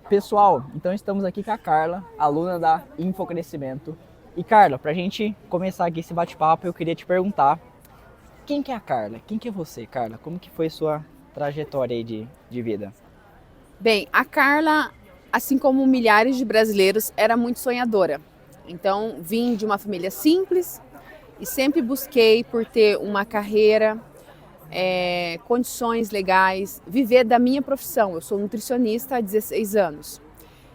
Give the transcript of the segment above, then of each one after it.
Pessoal, então estamos aqui com a Carla, aluna da Infocrescimento. E Carla, pra gente começar aqui esse bate-papo, eu queria te perguntar, quem que é a Carla? Quem que é você, Carla? Como que foi sua trajetória aí de vida? Bem, a Carla, assim como milhares de brasileiros, era muito sonhadora. Então, vim de uma família simples e sempre busquei por ter uma carreira, condições legais, viver da minha profissão. Eu sou nutricionista há 16 anos.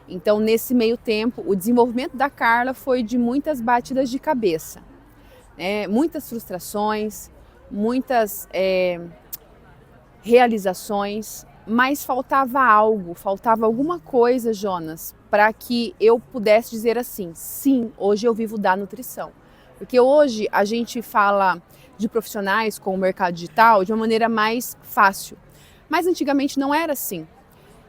Então, nesse meio tempo, o desenvolvimento da Carla foi de muitas batidas de cabeça, né? Muitas frustrações, muitas realizações, mas faltava algo, faltava alguma coisa, Jonas, para que eu pudesse dizer assim, sim, hoje eu vivo da nutrição. Porque hoje a gente fala de profissionais com o mercado digital de uma maneira mais fácil, mas antigamente não era assim.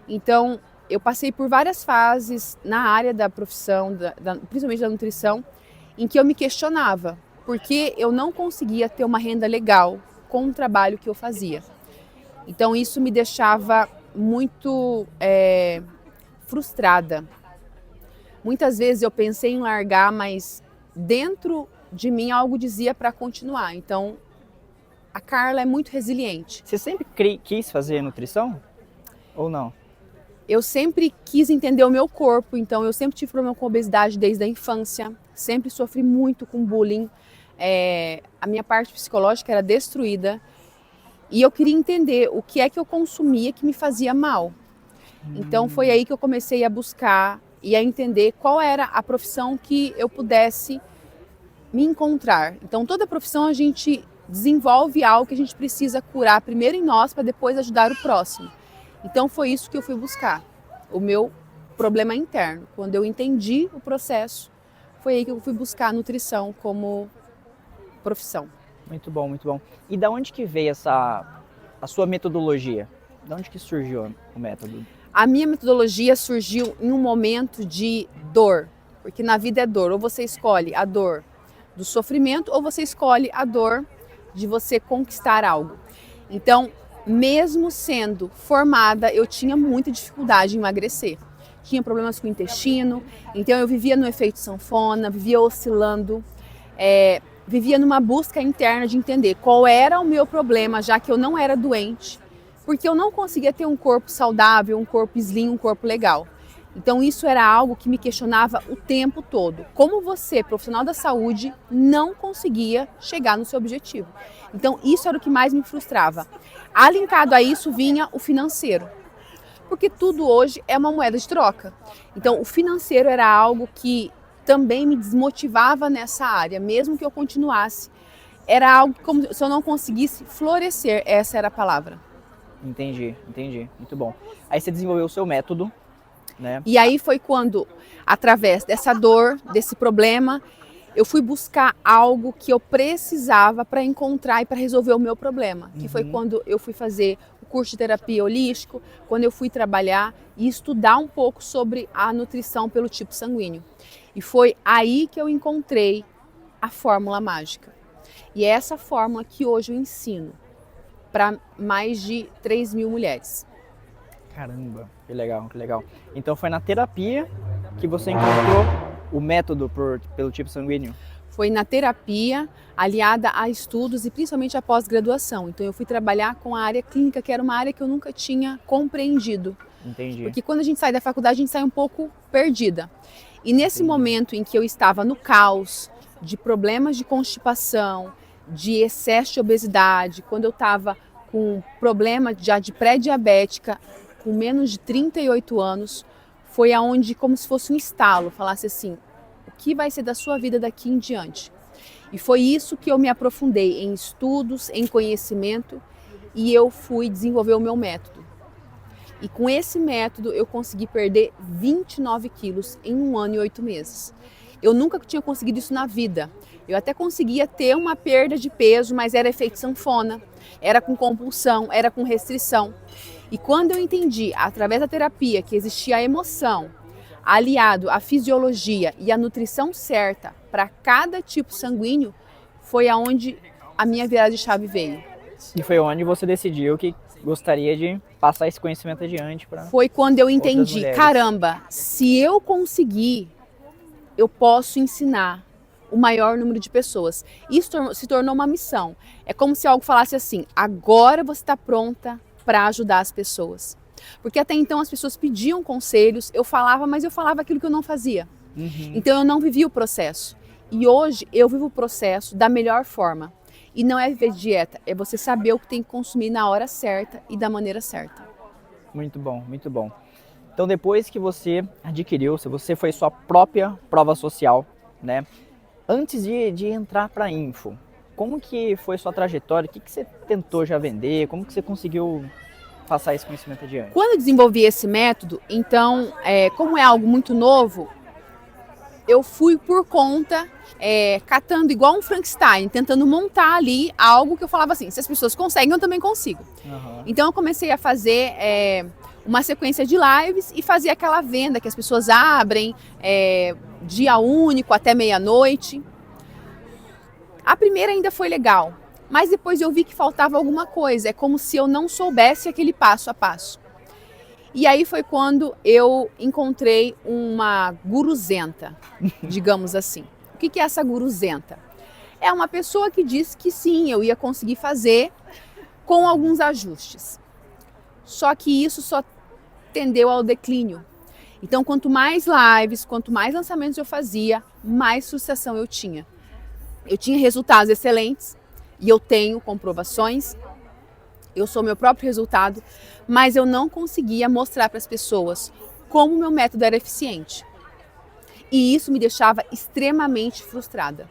Então, eu passei por várias fases na área da profissão, principalmente da nutrição, em que eu me questionava, porque eu não conseguia ter uma renda legal com o trabalho que eu fazia. Então isso me deixava muito frustrada. Muitas vezes eu pensei em largar, mas dentro de mim algo dizia para continuar. Então a Carla é muito resiliente. Você sempre quis fazer nutrição? Ou não? Eu sempre quis entender o meu corpo, então eu sempre tive problema com obesidade desde a infância, sempre sofri muito com bullying, a minha parte psicológica era destruída. E eu queria entender o que é que eu consumia que me fazia mal. Então foi aí que eu comecei a buscar e a entender qual era a profissão que eu pudesse me encontrar. Então toda profissão a gente desenvolve algo que a gente precisa curar primeiro em nós para depois ajudar o próximo. Então foi isso que eu fui buscar, o meu problema interno. Quando eu entendi o processo, foi aí que eu fui buscar a nutrição como profissão. Muito bom, muito bom. E da onde que veio a sua metodologia? Da onde que surgiu o método? A minha metodologia surgiu em um momento de dor, porque na vida é dor. Ou você escolhe a dor do sofrimento, ou você escolhe a dor de você conquistar algo. Então, mesmo sendo formada, eu tinha muita dificuldade em emagrecer. Tinha problemas com o intestino, então eu vivia no efeito sanfona, vivia oscilando, vivia numa busca interna de entender qual era o meu problema, já que eu não era doente, porque eu não conseguia ter um corpo saudável, um corpo slim, um corpo legal. Então isso era algo que me questionava o tempo todo. Como você, profissional da saúde, não conseguia chegar no seu objetivo? Então isso era o que mais me frustrava. Alinkado a isso vinha o financeiro, porque tudo hoje é uma moeda de troca. Então o financeiro era algo que também me desmotivava nessa área, mesmo que eu continuasse. Era algo como se eu não conseguisse florescer, essa era a palavra. Entendi. Muito bom. Aí você desenvolveu o seu método, né? E aí foi quando, através dessa dor, desse problema, eu fui buscar algo que eu precisava para encontrar e para resolver o meu problema. Que foi quando eu fui fazer o curso de terapia holístico, quando eu fui trabalhar e estudar um pouco sobre a nutrição pelo tipo sanguíneo. E foi aí que eu encontrei a fórmula mágica. E é essa fórmula que hoje eu ensino para mais de 3.000 mulheres. Caramba, que legal, que legal. Então foi na terapia que você encontrou o método pelo tipo sanguíneo? Foi na terapia, aliada a estudos e principalmente a pós-graduação. Então eu fui trabalhar com a área clínica, que era uma área que eu nunca tinha compreendido. Entendi. Porque quando a gente sai da faculdade, a gente sai um pouco perdida. E nesse momento em que eu estava no caos, de problemas de constipação, de excesso de obesidade, quando eu estava com problema já de pré-diabética, com menos de 38 anos, foi aonde, como se fosse um estalo, falasse assim, o que vai ser da sua vida daqui em diante? E foi isso que eu me aprofundei em estudos, em conhecimento, e eu fui desenvolver o meu método. E com esse método eu consegui perder 29 quilos em 1 ano e 8 meses. Eu nunca tinha conseguido isso na vida. Eu até conseguia ter uma perda de peso, mas era efeito sanfona, era com compulsão, era com restrição. E quando eu entendi, através da terapia, que existia a emoção, aliado à fisiologia e à nutrição certa para cada tipo sanguíneo, foi aonde a minha virada de chave veio. E foi onde você decidiu que gostaria de passar esse conhecimento adiante para Foi quando eu outras entendi, mulheres. caramba, se eu conseguir, eu posso ensinar o maior número de pessoas. Isso se tornou uma missão. É como se algo falasse assim, agora você está pronta para ajudar as pessoas. Porque até então as pessoas pediam conselhos, eu falava, mas eu falava aquilo que eu não fazia. Então eu não vivia o processo. E hoje eu vivo o processo da melhor forma. E não é viver dieta, é você saber o que tem que consumir na hora certa e da maneira certa. Muito bom, muito bom. Então depois que você adquiriu, se você foi sua própria prova social, né? Antes de entrar para a Info, como que foi sua trajetória? O que você tentou já vender? Como que você conseguiu passar esse conhecimento adiante? Quando eu desenvolvi esse método, então, como é algo muito novo, eu fui por conta, catando igual um Frankenstein, tentando montar ali algo que eu falava assim, se as pessoas conseguem, eu também consigo. Então eu comecei a fazer uma sequência de lives e fazer aquela venda que as pessoas abrem, dia único até meia-noite. A primeira ainda foi legal, mas depois eu vi que faltava alguma coisa, é como se eu não soubesse aquele passo a passo. E aí foi quando eu encontrei uma guruzenta, digamos assim. O que é essa guruzenta? É uma pessoa que disse que sim, eu ia conseguir fazer com alguns ajustes. Só que isso só tendeu ao declínio. Então, quanto mais lives, quanto mais lançamentos eu fazia, mais sucesso eu tinha. Eu tinha resultados excelentes e eu tenho comprovações. Eu sou meu próprio resultado, mas eu não conseguia mostrar para as pessoas como o meu método era eficiente. E isso me deixava extremamente frustrada.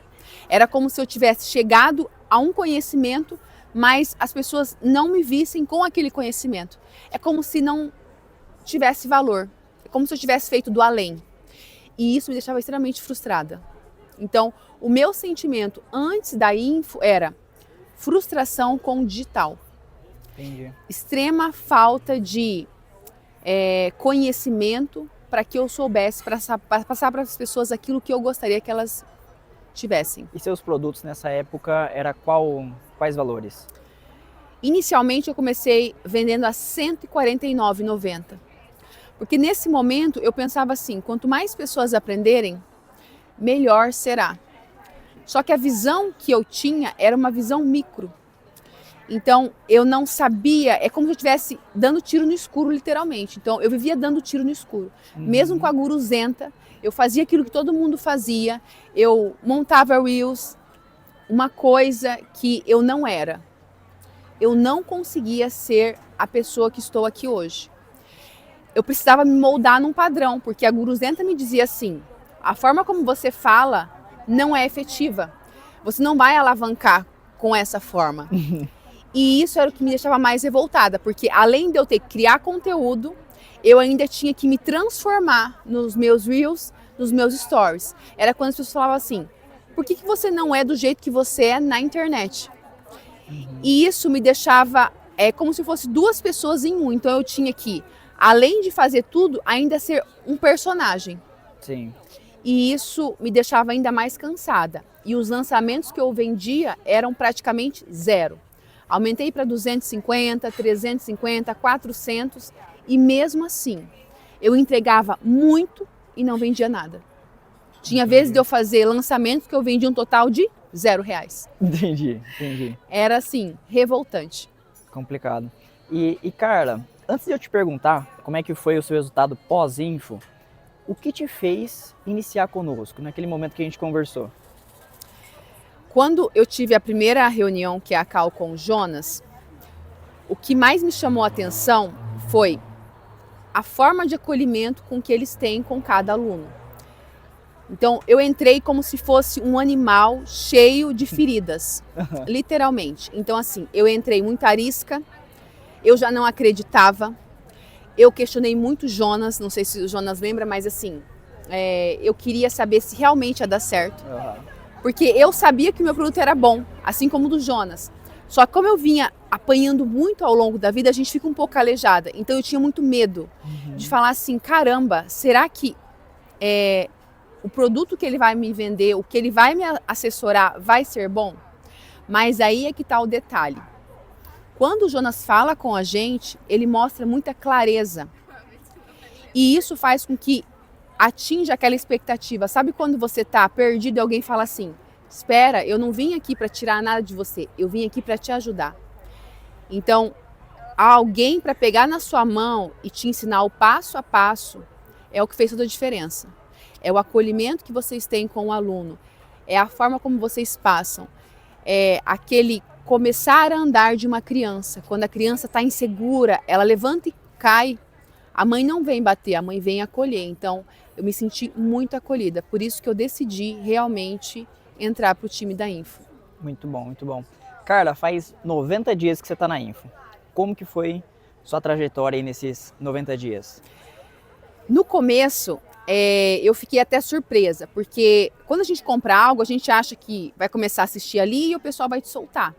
Era como se eu tivesse chegado a um conhecimento, mas as pessoas não me vissem com aquele conhecimento. É como se não tivesse valor. É como se eu tivesse feito do além. E isso me deixava extremamente frustrada. Então, o meu sentimento antes da Info era frustração com o digital. Entendi. Extrema falta de conhecimento para que eu soubesse passar para as pessoas aquilo que eu gostaria que elas tivessem. E seus produtos nessa época era quais valores? Inicialmente eu comecei vendendo a R$ 149,90. Porque nesse momento eu pensava assim, quanto mais pessoas aprenderem, melhor será. Só que a visão que eu tinha era uma visão micro. Então, eu não sabia, é como se eu estivesse dando tiro no escuro, literalmente. Então, eu vivia dando tiro no escuro. Mesmo com a guruzenta, eu fazia aquilo que todo mundo fazia, eu montava reels, uma coisa que eu não era. Eu não conseguia ser a pessoa que estou aqui hoje. Eu precisava me moldar num padrão, porque a guruzenta me dizia assim, a forma como você fala não é efetiva. Você não vai alavancar com essa forma. E isso era o que me deixava mais revoltada, porque além de eu ter que criar conteúdo, eu ainda tinha que me transformar nos meus reels, nos meus stories. Era quando as pessoas falavam assim, por que você não é do jeito que você é na internet? E isso me deixava como se fosse duas pessoas em um. Então eu tinha que, além de fazer tudo, ainda ser um personagem. Sim. E isso me deixava ainda mais cansada. E os lançamentos que eu vendia eram praticamente zero. Aumentei para 250, 350, 400 e mesmo assim eu entregava muito e não vendia nada. Tinha vezes de eu fazer lançamentos que eu vendia um total de R$0. Entendi. Era assim, revoltante. Complicado. E Carla, antes de eu te perguntar como é que foi o seu resultado pós-Info, o que te fez iniciar conosco naquele momento que a gente conversou? Quando eu tive a primeira reunião, que é a call com o Jonas, o que mais me chamou a atenção foi a forma de acolhimento com que eles têm com cada aluno. Então, eu entrei como se fosse um animal cheio de feridas, literalmente. Então, assim, eu entrei muito arisca, eu já não acreditava, eu questionei muito o Jonas, não sei se o Jonas lembra, mas assim, eu queria saber se realmente ia dar certo. Porque eu sabia que o meu produto era bom, assim como o do Jonas. Só que como eu vinha apanhando muito ao longo da vida, a gente fica um pouco calejada. Então eu tinha muito medo de falar assim, caramba, será que o produto que ele vai me vender, o que ele vai me assessorar vai ser bom? Mas aí é que está o detalhe. Quando o Jonas fala com a gente, ele mostra muita clareza. E isso faz com que atinja aquela expectativa. Sabe quando você está perdido e alguém fala assim, espera, eu não vim aqui para tirar nada de você, eu vim aqui para te ajudar. Então, alguém para pegar na sua mão e te ensinar o passo a passo é o que fez toda a diferença. É o acolhimento que vocês têm com o aluno, é a forma como vocês passam, é aquele começar a andar de uma criança. Quando a criança está insegura, ela levanta e cai, a mãe não vem bater, a mãe vem acolher. Então, eu me senti muito acolhida, por isso que eu decidi realmente entrar para o time da Info. Muito bom, muito bom. Carla, faz 90 dias que você está na Info. Como que foi sua trajetória aí nesses 90 dias? No começo, eu fiquei até surpresa, porque quando a gente compra algo, a gente acha que vai começar a assistir ali e o pessoal vai te soltar.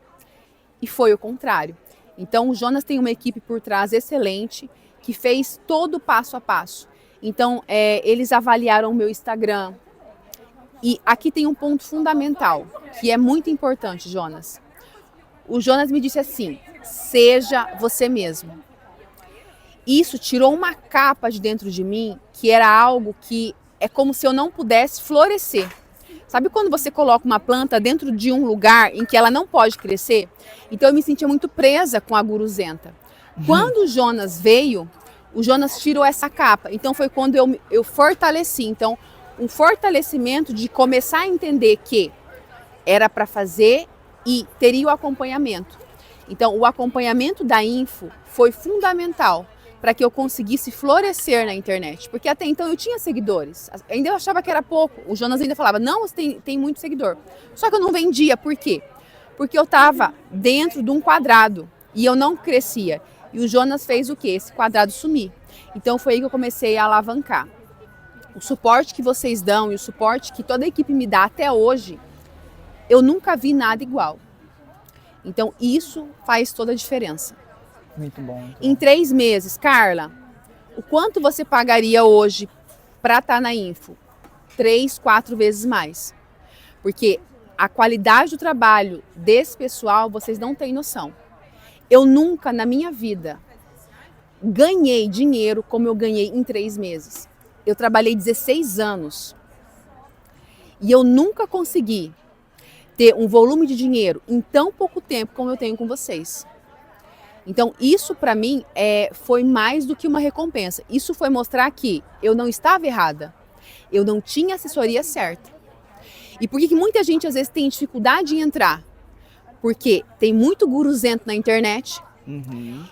E foi o contrário. Então, o Jonas tem uma equipe por trás excelente, que fez todo o passo a passo. Então, eles avaliaram o meu Instagram. E aqui tem um ponto fundamental, que é muito importante, Jonas. O Jonas me disse assim, seja você mesmo. Isso tirou uma capa de dentro de mim, que era algo que é como se eu não pudesse florescer. Sabe quando você coloca uma planta dentro de um lugar em que ela não pode crescer? Então eu me sentia muito presa com a guruzenta. Quando o Jonas veio, o Jonas tirou essa capa. Então foi quando eu fortaleci. Então, um fortalecimento de começar a entender que era para fazer e teria o acompanhamento. Então, o acompanhamento da Info foi fundamental para que eu conseguisse florescer na internet. Porque até então eu tinha seguidores. Ainda eu achava que era pouco. O Jonas ainda falava, não, você tem muito seguidor. Só que eu não vendia. Por quê? Porque eu estava dentro de um quadrado e eu não crescia. E o Jonas fez o quê? Esse quadrado sumir. Então foi aí que eu comecei a alavancar. O suporte que vocês dão e o suporte que toda a equipe me dá até hoje, eu nunca vi nada igual. Então isso faz toda a diferença. Muito bom. Em 3 meses, Carla, o quanto você pagaria hoje para estar na Info? 3, 4 vezes mais. Porque a qualidade do trabalho desse pessoal, vocês não têm noção. Eu nunca na minha vida ganhei dinheiro como eu ganhei em 3 meses. Eu trabalhei 16 anos e eu nunca consegui ter um volume de dinheiro em tão pouco tempo como eu tenho com vocês. Então isso para mim foi mais do que uma recompensa. Isso foi mostrar que eu não estava errada, eu não tinha assessoria certa. E por que muita gente às vezes tem dificuldade em entrar? Porque tem muito guruzento na internet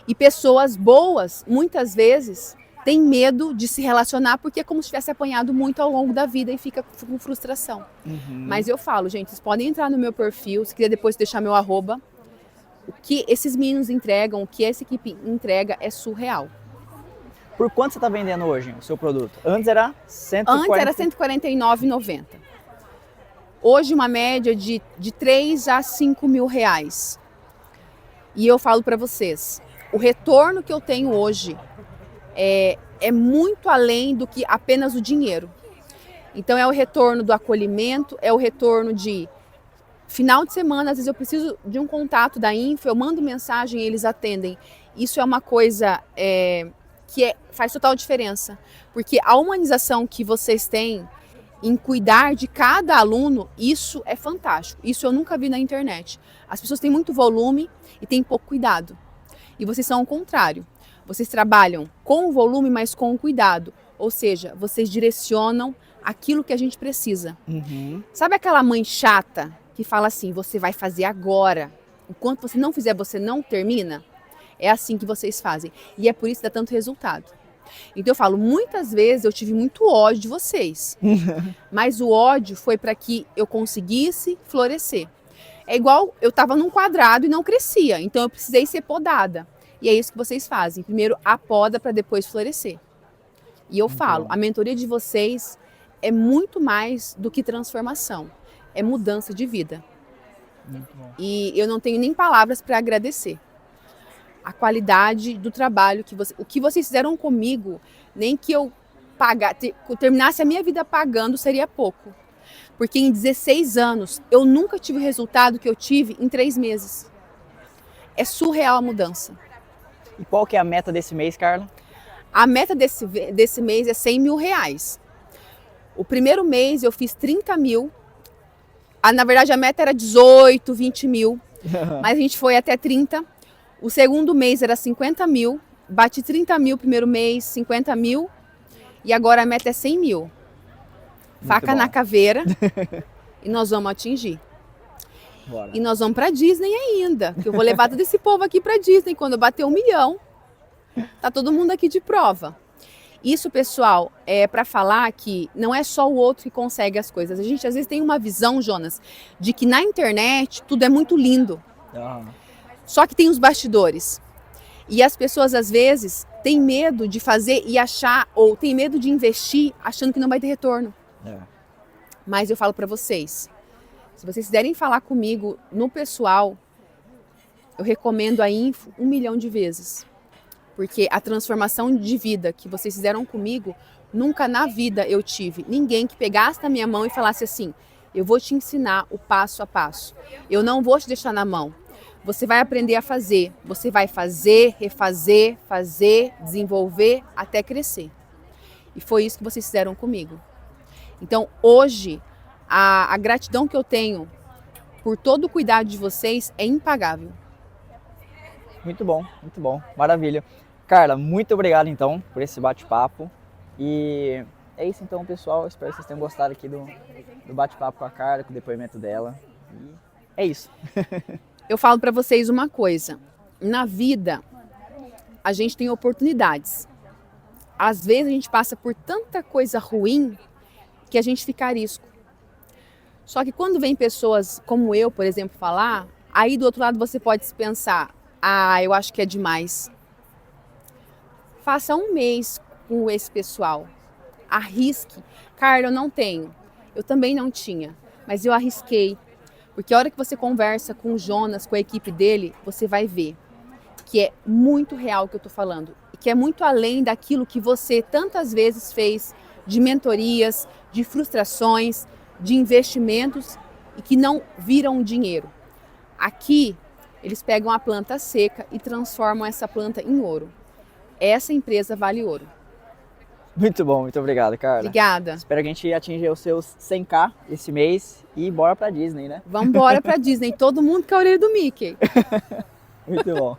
e pessoas boas, muitas vezes, têm medo de se relacionar porque é como se tivesse apanhado muito ao longo da vida e fica com frustração. Mas eu falo, gente, vocês podem entrar no meu perfil, se quiser depois deixar meu arroba. O que esses meninos entregam, o que essa equipe entrega é surreal. Por quanto você está vendendo hoje o seu produto? Antes era Antes era R$ 149,90. Hoje uma média de 3 a 5 mil reais. E eu falo para vocês, o retorno que eu tenho hoje é muito além do que apenas o dinheiro. Então é o retorno do acolhimento, é o retorno de final de semana, às vezes eu preciso de um contato da Info, eu mando mensagem e eles atendem. Isso é uma coisa que faz total diferença, porque a humanização que vocês têm em cuidar de cada aluno, isso é fantástico. Isso eu nunca vi na internet. As pessoas têm muito volume e têm pouco cuidado. E vocês são o contrário. Vocês trabalham com o volume, mas com o cuidado. Ou seja, vocês direcionam aquilo que a gente precisa. Sabe aquela mãe chata que fala assim, você vai fazer agora. Enquanto você não fizer, você não termina? É assim que vocês fazem. E é por isso que dá tanto resultado. Então eu falo, muitas vezes eu tive muito ódio de vocês. Mas o ódio foi para que eu conseguisse florescer. É igual, eu estava num quadrado e não crescia. Então eu precisei ser podada. E é isso que vocês fazem. Primeiro a poda para depois florescer. E eu falo, a mentoria de vocês é muito mais do que transformação. É mudança de vida. Muito bom. E eu não tenho nem palavras para agradecer. A qualidade do trabalho o que vocês fizeram comigo, nem que eu terminasse a minha vida pagando seria pouco. Porque em 16 anos eu nunca tive o resultado que eu tive em 3 meses. É surreal a mudança. E qual que é a meta desse mês, Carla? A meta desse mês é 100 mil reais. O primeiro mês eu fiz 30 mil. Na verdade, a meta era 18, 20 mil. Mas a gente foi até 30. O segundo mês era 50 mil. Bati 30 mil primeiro mês, 50 mil. E agora a meta é 100 mil. Faca na caveira. E nós vamos atingir. Bora. E nós vamos para Disney ainda. Que eu vou levar todo esse povo aqui para Disney quando eu bater 1 milhão. Tá todo mundo aqui de prova. Isso, pessoal, é para falar que não é só o outro que consegue as coisas. A gente às vezes tem uma visão, Jonas, de que na internet tudo é muito lindo. Só que tem os bastidores. E as pessoas às vezes têm medo de fazer e achar, ou têm medo de investir achando que não vai ter retorno. Mas eu falo para vocês, se vocês quiserem falar comigo no pessoal, eu recomendo a Info 1 milhão de vezes. Porque a transformação de vida que vocês fizeram comigo, nunca na vida eu tive ninguém que pegasse na minha mão e falasse assim, eu vou te ensinar o passo a passo. Eu não vou te deixar na mão. Você vai aprender a fazer. Você vai fazer, refazer, fazer, desenvolver até crescer. E foi isso que vocês fizeram comigo. Então, hoje, a gratidão que eu tenho por todo o cuidado de vocês é impagável. Muito bom, maravilha. Carla, muito obrigado então por esse bate-papo. E é isso então, pessoal. Espero que vocês tenham gostado aqui do bate-papo com a Carla, com o depoimento dela. E é isso. Eu falo para vocês uma coisa. Na vida, a gente tem oportunidades. Às vezes a gente passa por tanta coisa ruim que a gente fica a risco. Só que quando vem pessoas como eu, por exemplo, falar, aí do outro lado você pode se pensar, eu acho que é demais. Faça 1 mês com esse pessoal. Arrisque. Carla, eu não tenho. Eu também não tinha. Mas eu arrisquei. Porque a hora que você conversa com o Jonas, com a equipe dele, você vai ver que é muito real o que eu estou falando. E que é muito além daquilo que você tantas vezes fez de mentorias, de frustrações, de investimentos e que não viram dinheiro. Aqui, eles pegam a planta seca e transformam essa planta em ouro. Essa empresa vale ouro. Muito bom, muito obrigado, Carla. Obrigada. Espero que a gente atinja os seus 100k esse mês e bora pra Disney, né? Vamos embora pra Disney. Todo mundo com a orelha do Mickey. Muito bom.